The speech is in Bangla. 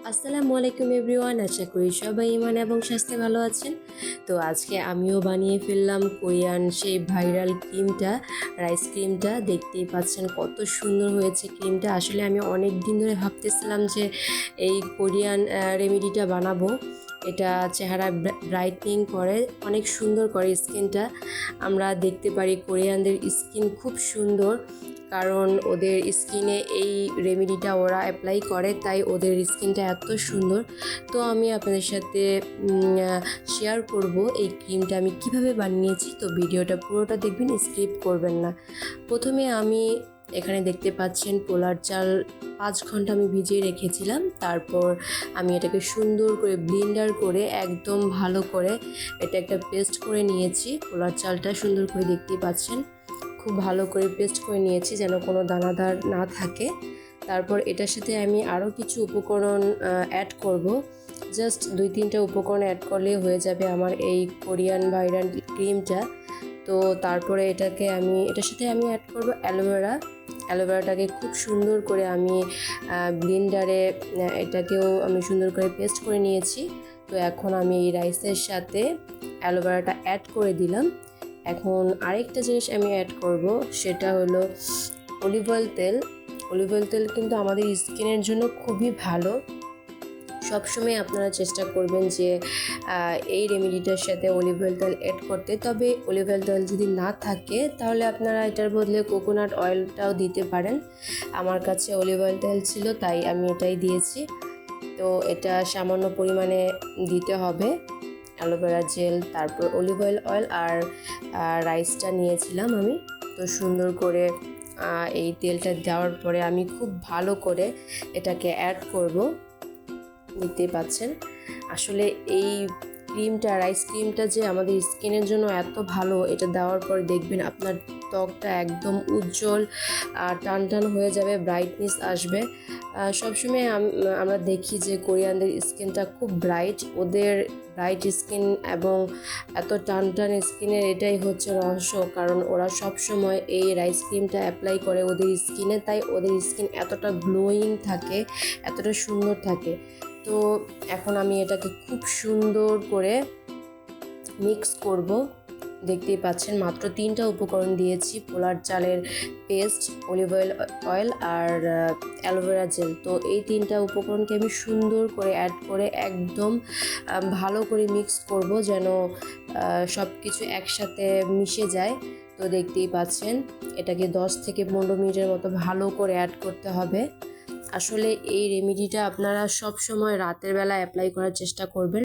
আসসালামু আলাইকুম এভরিওয়ান, আশা করি সবাই ইমান এবং স্বাস্থ্যে ভালো আছেন। তো আজকে আমিও বানিয়ে ফেললাম কোরিয়ান সেই ভাইরাল ক্রিমটা, রাইস ক্রিমটা। দেখতেই পাচ্ছেন কত সুন্দর হয়েছে ক্রিমটা। আসলে আমি অনেক দিন ধরে ভাবতেছিলাম যে এই কোরিয়ান রেমেডিটা বানাবো। এটা চেহারা ব্রাইটনিং করে, অনেক সুন্দর করে স্কিনটা। আমরা দেখতে পারি কোরিয়ানদের স্কিন খুব সুন্দর, কারণ ওদের স্কিনে এই রেমেডিটা ওরা অ্যাপ্লাই করে, তাই ওদের স্কিনটা এত সুন্দর। তো আমি আপনাদের সাথে শেয়ার করব এই ক্রিমটা আমি কিভাবে বানিয়েছি। তো ভিডিওটা পুরোটা দেখবেন, স্কিপ করবেন না। প্রথমে আমি এখানে দেখতে পাচ্ছেন পোলার চাল 5 ঘন্টা আমি ভিজিয়ে রেখেছিলাম। তারপর আমি এটাকে সুন্দর করে ব্লেন্ডার করে একদম ভালো করে এটা একটা পেস্ট করে নিয়েছি। পোলার চালটা সুন্দর করে দেখতেই পাচ্ছেন, খুব ভালো করে পেস্ট করে নিয়েছি যেন কোনো দানাদার না থাকে। তারপর এটার সাথে আমি আরও কিছু উপকরণ অ্যাড করব। জাস্ট 2-3টা উপকরণ অ্যাড করলেই হয়ে যাবে আমার এই কোরিয়ান ভাইরাল ক্রিমটা। তো তারপরে এটার সাথে আমি অ্যাড করব অ্যালোভেরাটাকে খুব সুন্দর করে আমি ব্লেন্ডারে এটাকেও আমি সুন্দর করে পেস্ট করে নিয়েছি। তো এখন আমি এই রাইসের সাথে অ্যালোভেরাটা অ্যাড করে দিলাম। এখন আরেকটা জিনিস আমি অ্যাড করব, সেটা হলো অলিভ অয়েল তেল। অলিভ অয়েল তেল কিন্তু আমাদের স্কিনের জন্য খুবই ভালো। সবসময় আপনারা চেষ্টা করবেন যে এই রেমেডিটার সাথে অলিভ অয়েল তেল অ্যাড করতে। তবে অলিভ অয়েল তেল যদি না থাকে তাহলে আপনারা এটার বদলে কোকোনাট অয়েলটাও দিতে পারেন। আমার কাছে অলিভ অয়েল তেল ছিল, তাই আমি এটাই দিয়েছি। তো এটা সামান্য পরিমাণে দিতে হবে, অ্যালোভেরা জেল, তারপর অলিভ অয়েল আর রাইসটা নিয়েছিলাম আমি। তো সুন্দর করে এই তেলটা দেওয়ার পরে আমি খুব ভালো করে এটাকে অ্যাড করব। দেখতেই পাচ্ছেন আসলে এই ক্রিমটা, রাইস ক্রিমটা যে আমাদের স্কিনের জন্য এত ভালো, এটা দেওয়ার পর দেখবেন আপনার ত্বকটা একদম উজ্জ্বল টান টান হয়ে যাবে, ব্রাইটনেস আসবে। সবসময় আমরা দেখি যে কোরিয়ানদের স্কিনটা খুব ব্রাইট, ওদের ব্রাইট স্কিন এবং এত টান টান স্কিনের এটাই হচ্ছে রহস্য, কারণ ওরা সব সময় এই রাইস ক্রিমটা অ্যাপ্লাই করে ওদের স্কিনে, তাই ওদের স্কিন এতটা গ্লোয়িং থাকে, এতটা সুন্দর থাকে। তো এখন আমি এটাকে খুব সুন্দর করে মিক্স করব। দেখতেই পাচ্ছেন মাত্র 3টা উপকরণ দিয়েছি, পোলার চালের পেস্ট, অলিভ অয়েল আর অ্যালোভেরা জেল। তো এই 3টা উপকরণকে আমি সুন্দর করে অ্যাড করে একদম ভালো করে মিক্স করব যেন সব কিছু একসাথে মিশে যায়। তো দেখতেই পাচ্ছেন এটাকে 10 থেকে 15 মিনিটের মতো ভালো করে অ্যাড করতে হবে। আসলে এই রেমেডিটা আপনারা সব সময় রাতের বেলা অ্যাপ্লাই করার চেষ্টা করবেন।